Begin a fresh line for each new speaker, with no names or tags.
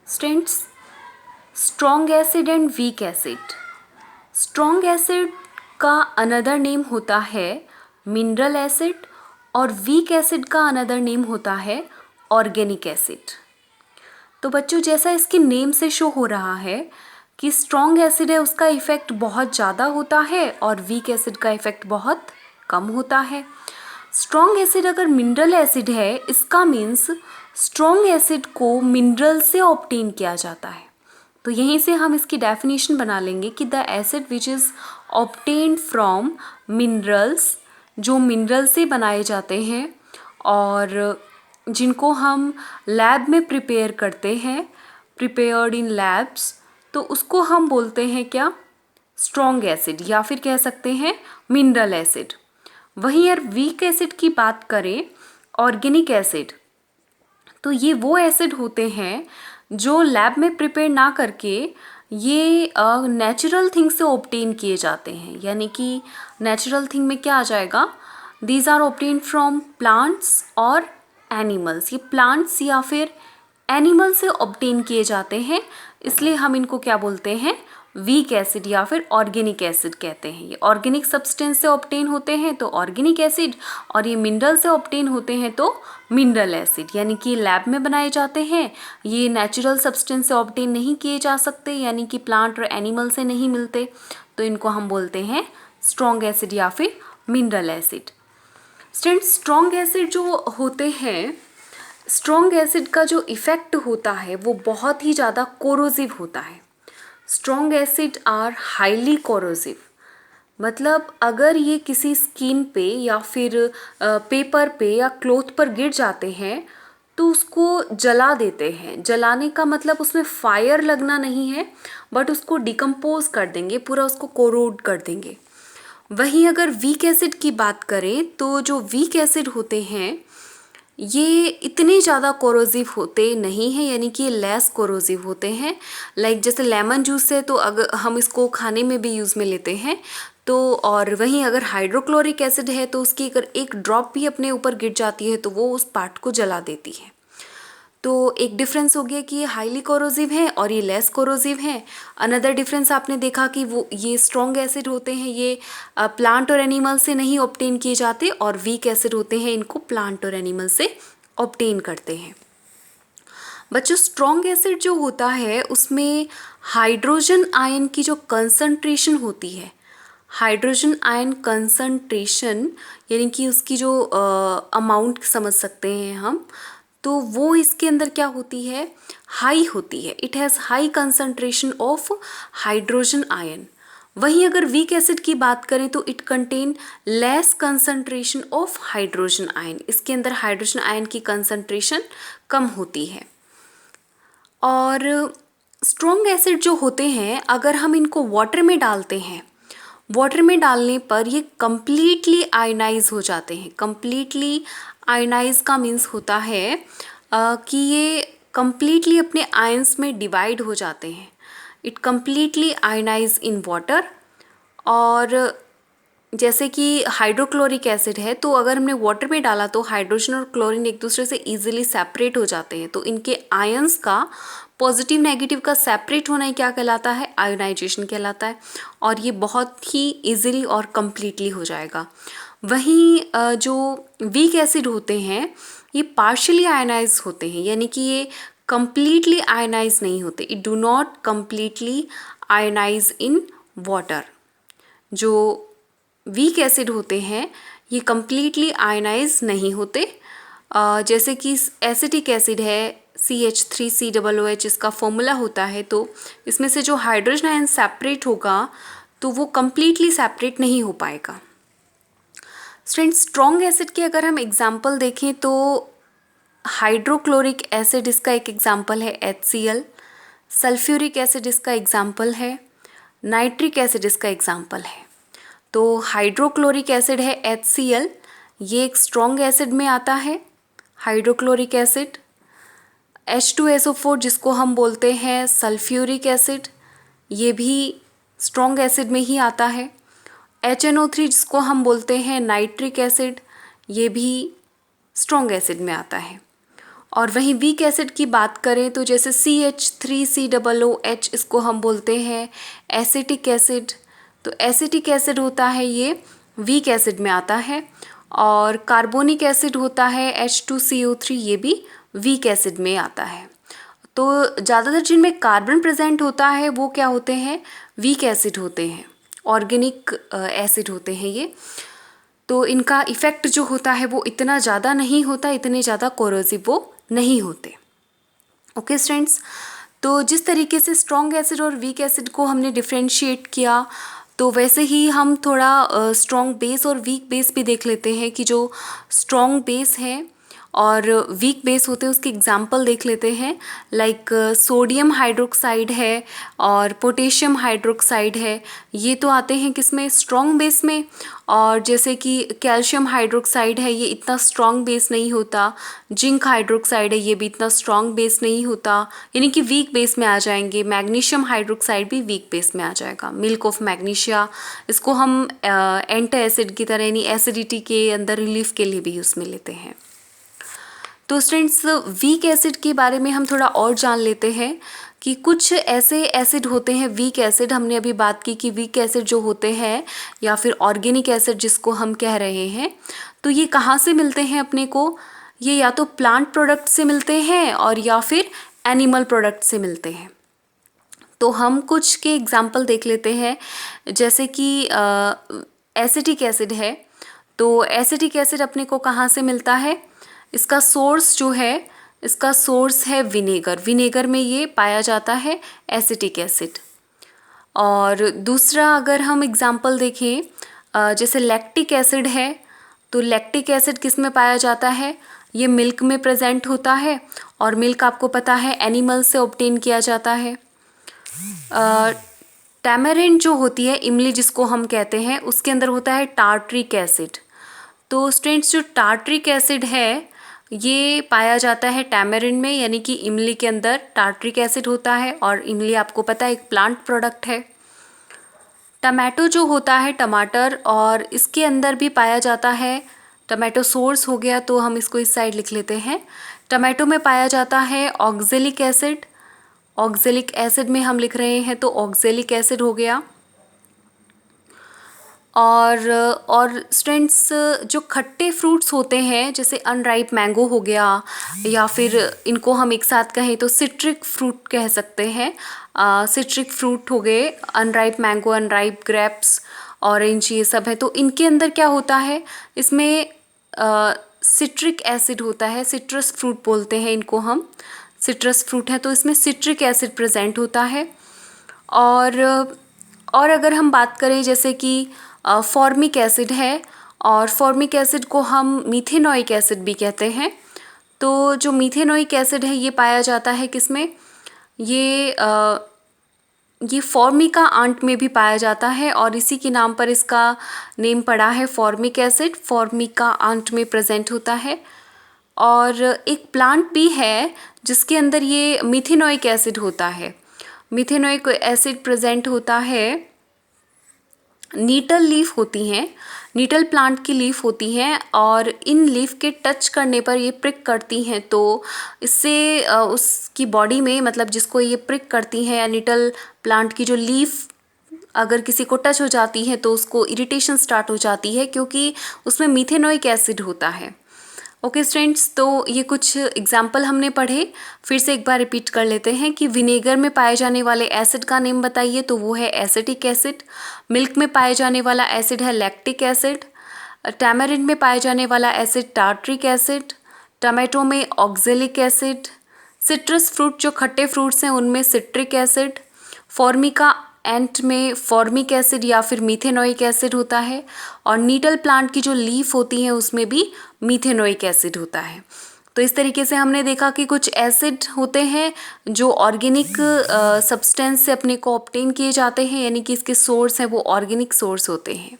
Students, strong acid and weak acid. Strong acid का another name होता है mineral acid और वीक एसिड का अनदर नेम होता है ऑर्गेनिक एसिड। तो बच्चों, जैसा इसके नेम से शो हो रहा है कि स्ट्रॉन्ग एसिड है उसका इफ़ेक्ट बहुत ज़्यादा होता है और वीक एसिड का इफ़ेक्ट बहुत कम होता है। स्ट्रॉन्ग एसिड अगर मिनरल एसिड है, इसका मीन्स स्ट्रॉन्ग एसिड को मिनरल से ऑब्टेन किया जाता है। तो यहीं से हम इसकी डेफिनेशन बना लेंगे कि the acid which is obtained from minerals, जो मिनरल से बनाए जाते हैं और जिनको हम लैब में प्रिपेयर करते हैं, प्रिपेयर्ड इन लैब्स, तो उसको हम बोलते हैं क्या? स्ट्रॉन्ग एसिड, या फिर कह सकते हैं मिनरल एसिड। वहीं यार वीक एसिड की बात करें, ऑर्गेनिक एसिड, तो ये वो एसिड होते हैं जो लैब में प्रिपेयर ना करके ये नेचुरल थिंग से ऑब्टेन किए जाते हैं। यानी कि नेचुरल थिंग में क्या आ जाएगा? These are obtain from plants और एनिमल्स। ये प्लांट्स या फिर एनिमल से ऑब्टेन किए जाते हैं, इसलिए हम इनको क्या बोलते हैं? वीक एसिड या फिर ऑर्गेनिक एसिड कहते हैं। ये ऑर्गेनिक सब्सटेंस से ऑब्टेन होते हैं तो ऑर्गेनिक एसिड, और ये मिनरल से ऑब्टेन होते हैं तो मिनरल एसिड। यानी कि लैब में बनाए जाते हैं, ये नेचुरल सब्सटेंस से ऑब्टेन नहीं किए जा सकते, यानी कि प्लांट और एनिमल से नहीं मिलते, तो इनको हम बोलते हैं स्ट्रॉन्ग एसिड या फिर mineral acid. Students, strong acid जो होते हैं, स्ट्रॉन्ग एसिड का जो इफ़ेक्ट होता है वो बहुत ही ज़्यादा कोरोसिव होता है। Strong acid are highly corrosive, मतलब अगर ये किसी स्किन पे या फिर पेपर पे या क्लोथ पर गिर जाते हैं तो उसको जला देते हैं। जलाने का मतलब उसमें फायर लगना नहीं है, बट उसको डिकम्पोज कर देंगे, पूरा उसको कोरोड कर देंगे। वहीं अगर वीक एसिड की बात करें तो जो वीक एसिड होते हैं ये इतने ज़्यादा कोरोसिव होते नहीं हैं, यानी कि लेस कोरोसिव होते हैं। लाइक जैसे लेमन जूस है तो अगर हम इसको खाने में भी यूज़ में लेते हैं तो, और वहीं अगर हाइड्रोक्लोरिक एसिड है तो उसकी अगर एक ड्रॉप भी अपने ऊपर गिर जाती है तो वो उस पार्ट को जला देती है। तो एक डिफरेंस हो गया कि ये हाईली कोरोसिव है और ये लेस कोरोसिव है। अनदर डिफरेंस आपने देखा कि वो ये स्ट्रॉन्ग एसिड होते हैं, ये प्लांट और एनिमल से नहीं ऑब्टेन किए जाते, और वीक एसिड होते हैं इनको प्लांट और एनिमल से ऑब्टेन करते हैं। बच्चों, स्ट्रॉन्ग एसिड जो होता है उसमें हाइड्रोजन आयन की जो कंसंट्रेशन होती है, हाइड्रोजन आयन कंसंट्रेशन, यानी कि उसकी जो अमाउंट समझ सकते हैं हम, तो वो इसके अंदर क्या होती है? हाई होती है। It has high concentration of hydrogen ion. वहीं अगर वीक एसिड की बात करें तो it contain less concentration of hydrogen ion. इसके अंदर हाइड्रोजन आयन की कंसंट्रेशन कम होती है। और स्ट्रॉन्ग एसिड जो होते हैं, अगर हम इनको वाटर में डालते हैं, वाटर में डालने पर ये कम्प्लीटली आयनाइज हो जाते हैं। कम्प्लीटली आयनाइज का मीन्स होता है कि ये कम्प्लीटली अपने आयंस में डिवाइड हो जाते हैं। It completely ionize in water. और जैसे कि हाइड्रोक्लोरिक एसिड है तो अगर हमने वाटर में डाला तो हाइड्रोजन और क्लोरीन एक दूसरे से ईजिली सेपरेट हो जाते हैं, तो इनके आयंस का पॉजिटिव नेगेटिव का सेपरेट होना ही क्या कहलाता है? आयोनाइजेशन कहलाता है, और ये बहुत ही ईजिली और कम्प्लीटली हो जाएगा। वहीं जो वीक एसिड होते हैं ये पार्शियली आयनाइज होते हैं, यानी कि ये कम्प्लीटली आयनाइज नहीं होते। It do not completely ionize in water. जो वीक एसिड होते हैं ये कम्प्लीटली आयनाइज नहीं होते। जैसे कि एसिटिक एसिड है CH3COOH, इसका फॉर्मूला होता है, तो इसमें से जो हाइड्रोजन आयन सेपरेट होगा तो वो कम्प्लीटली सेपरेट नहीं हो पाएगा। स्टूडेंट्स, स्ट्रॉन्ग एसिड के अगर हम एग्जाम्पल देखें तो हाइड्रोक्लोरिक एसिड इसका एक एग्जाम्पल है HCl, सल्फ्यूरिक एसिड इसका एग्जाम्पल है, नाइट्रिक एसिड इसका एग्जाम्पल है। तो हाइड्रोक्लोरिक एसिड है HCl, ये एक स्ट्रॉन्ग एसिड में आता है। हाइड्रोक्लोरिक एसिड, H2SO4 जिसको हम बोलते हैं सल्फ्यूरिक एसिड, ये भी स्ट्रॉन्ग एसिड में ही आता है। HNO3 जिसको हम बोलते हैं नाइट्रिक एसिड, ये भी स्ट्रॉन्ग एसिड में आता है। और वहीं वीक एसिड की बात करें तो जैसे CH3COOH इसको हम बोलते हैं एसिटिक एसिड। तो एसिटिक एसिड होता है ये वीक एसिड में आता है। और कार्बोनिक एसिड होता है H2CO3, ये भी वीक एसिड में आता है। तो ज़्यादातर जिनमें कार्बन प्रेजेंट होता है वो क्या होते हैं, वीक एसिड होते हैं, ऑर्गेनिक एसिड होते हैं ये। तो इनका इफ़ेक्ट जो होता है वो इतना ज़्यादा नहीं होता, इतने ज़्यादा कोरोसिव वो नहीं होते। ओके स्टूडेंट्स, तो जिस तरीके से स्ट्रॉन्ग एसिड और वीक एसिड को हमने डिफ्रेंशिएट किया, तो वैसे ही हम थोड़ा स्ट्रॉन्ग बेस और वीक बेस भी देख लेते हैं कि जो स्ट्रॉन्ग बेस है और वीक बेस होते हैं उसके एग्जाम्पल देख लेते हैं। लाइक सोडियम हाइड्रोक्साइड है और पोटेशियम हाइड्रोक्साइड है, ये तो आते हैं किसमें, स्ट्रॉन्ग बेस में। और जैसे कि कैल्शियम हाइड्रोक्साइड है, ये इतना स्ट्रॉन्ग बेस नहीं होता। जिंक हाइड्रोक्साइड है, ये भी इतना स्ट्रॉन्ग बेस नहीं होता, यानी कि वीक बेस में आ जाएंगे। मैग्नीशियम हाइड्रोक्साइड भी वीक बेस में आ जाएगा, मिल्क ऑफ मैग्नीशिया। इसको हम एंटी एसिड की तरह यानी एसिडिटी के अंदर रिलीफ के लिए भी यूज़ में लेते हैं। तो स्टूडेंट्स, वीक एसिड के बारे में हम थोड़ा और जान लेते हैं कि कुछ ऐसे एसिड होते हैं वीक एसिड। हमने अभी बात की कि वीक एसिड जो होते हैं या फिर ऑर्गेनिक एसिड जिसको हम कह रहे हैं, तो ये कहाँ से मिलते हैं अपने को, ये या तो प्लांट प्रोडक्ट से मिलते हैं और या फिर एनिमल प्रोडक्ट से मिलते हैं। तो हम कुछ के एग्जाम्पल देख लेते हैं। जैसे कि एसिटिक एसिड है, तो एसिटिक एसिड अपने को कहाँ से मिलता है, इसका सोर्स जो है, इसका सोर्स है विनेगर। विनेगर में ये पाया जाता है एसिटिक एसिड। और दूसरा अगर हम एग्जाम्पल देखें, जैसे लैक्टिक एसिड है, तो लैक्टिक एसिड किस में पाया जाता है, ये मिल्क में प्रेजेंट होता है। और मिल्क आपको पता है एनिमल से ऑब्टेन किया जाता है। टैमरिंड जो होती है, इमली जिसको हम कहते हैं, उसके अंदर होता है टार्ट्रिक एसिड। तो स्टूडेंट्स, जो टार्ट्रिक एसिड है ये पाया जाता है टैमरिंड में, यानी कि इमली के अंदर टार्ट्रिक एसिड होता है। और इमली आपको पता है एक प्लांट प्रोडक्ट है। टमाटो जो होता है, टमाटर, और इसके अंदर भी पाया जाता है, टमाटो सोर्स हो गया तो हम इसको इस साइड लिख लेते हैं। टमाटो में पाया जाता है ऑक्जेलिक एसिड। ऑक्जेलिक एसिड में हम लिख रहे हैं तो ऑक्जेलिक एसिड हो गया। और स्टूडेंट्स, जो खट्टे फ्रूट्स होते हैं जैसे अनराइप मैंगो हो गया, या फिर इनको हम एक साथ कहें तो सिट्रिक फ्रूट कह सकते हैं। सिट्रिक फ्रूट हो गए, unripe mango, unripe grapes, orange, ये सब है। तो इनके अंदर क्या होता है, इसमें सिट्रिक एसिड होता है। सिट्रस फ्रूट बोलते हैं इनको हम, सिट्रस फ्रूट है तो इसमें सिट्रिक एसिड प्रेजेंट होता है। और अगर हम बात करें जैसे कि फॉर्मिक एसिड है, और फॉर्मिक एसिड को हम मीथेनोइक एसिड भी कहते हैं। तो जो मीथेनोइक एसिड है ये पाया जाता है किसमें, ये फॉर्मिका आंट में भी पाया जाता है, और इसी के नाम पर इसका नेम पड़ा है फॉर्मिक एसिड, फॉर्मिका आंट में प्रेजेंट होता है। और एक प्लांट भी है जिसके अंदर ये मीथेनोइक एसिड होता है। मीथेनोइक एसिड प्रेजेंट होता है, नीटल लीफ होती हैं, नीटल प्लांट की लीफ होती हैं, और इन लीफ के टच करने पर ये प्रिक करती हैं। तो इससे उसकी बॉडी में, मतलब जिसको ये प्रिक करती हैं, या नीटल प्लांट की जो लीफ अगर किसी को टच हो जाती है तो उसको इरिटेशन स्टार्ट हो जाती है, क्योंकि उसमें मीथेनोइक एसिड होता है। ओके स्टूडेंट्स, तो ये कुछ एग्जाम्पल हमने पढ़े। फिर से एक बार रिपीट कर लेते हैं कि विनेगर में पाए जाने वाले एसिड का नेम बताइए, तो वो है एसिटिक एसिड। मिल्क में पाए जाने वाला एसिड है लैक्टिक एसिड। टैमरिंड में पाए जाने वाला एसिड टार्ट्रिक एसिड। टमाटो में ऑक्जेलिक एसिड। सिट्रस फ्रूट जो खट्टे फ्रूट्स हैं उनमें सिट्रिक एसिड। फॉर्मिका एंट में फॉर्मिक एसिड या फिर मीथेनोइक एसिड होता है। और नीटल प्लांट की जो लीफ होती हैं उसमें भी मीथेनोइक एसिड होता है। तो इस तरीके से हमने देखा कि कुछ एसिड होते हैं जो ऑर्गेनिक सब्सटेंस से अपने को ऑब्टेन किए जाते हैं, यानी कि इसके सोर्स हैं वो ऑर्गेनिक सोर्स होते हैं।